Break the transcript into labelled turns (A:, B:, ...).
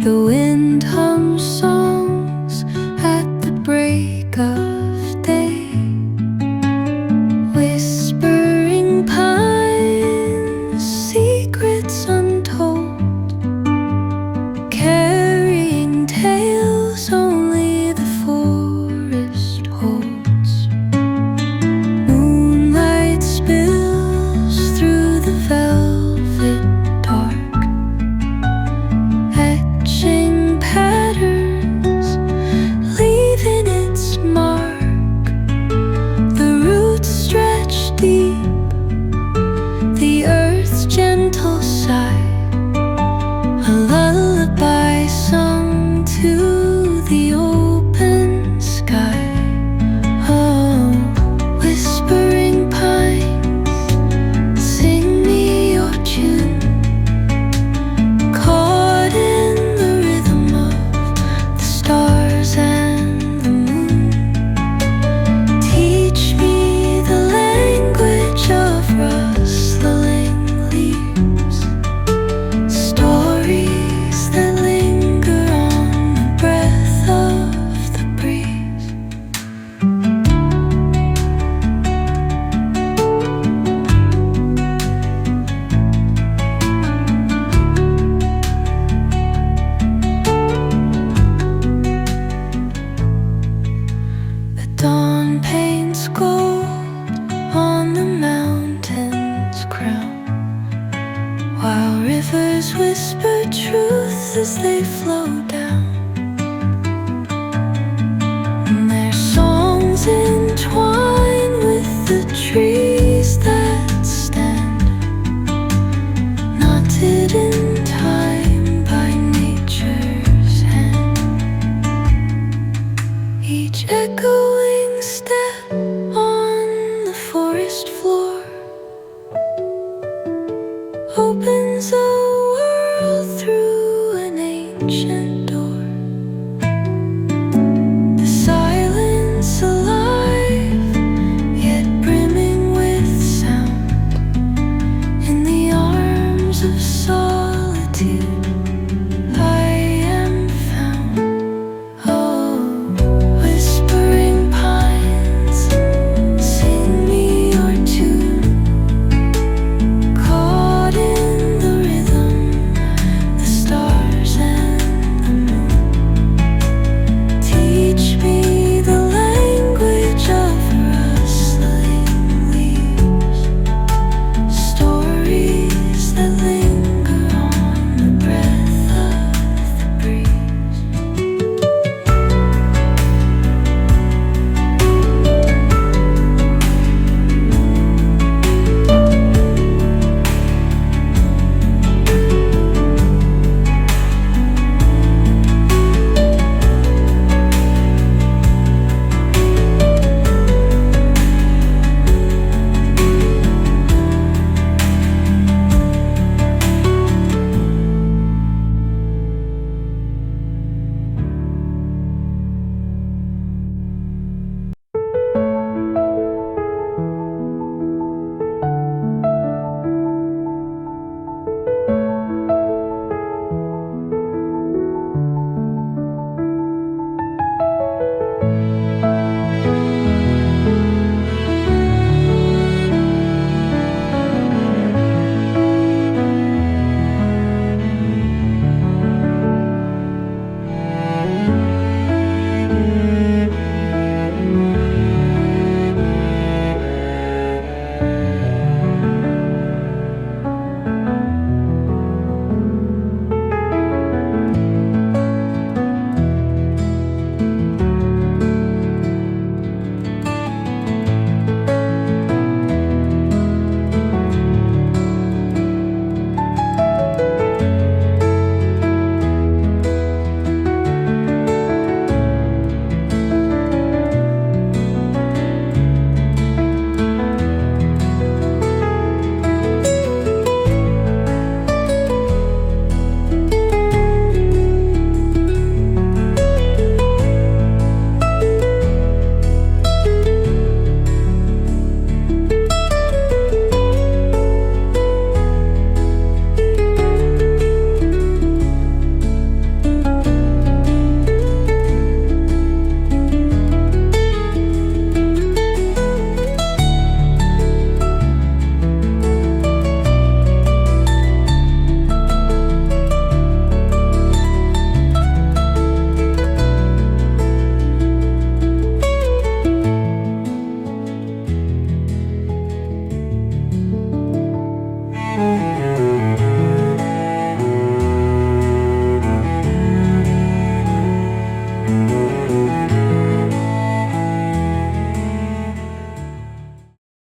A: The wind hums songs at the break of day, whispering pines, secrets untold, carrying tales only the forest holds. Moonlight spills through the velvet dark, etching patterns, leaving its mark. The roots stretch deep, the earth's gentle sigh, a lullaby sung to the open sky. Oh, whispering pines, sing me your tune, caught in the rhythm of the stars and the moon. Teach me the language of rustling leaves, stories that linger on the breath of the breeze. The dawn paints gold on the mountain's crown, while rivers whisper truth as they flow down. And their songs entwine with the trees that stand, knotted in time by nature's hand. Each echoing step on the forest floor opens a world through an ancient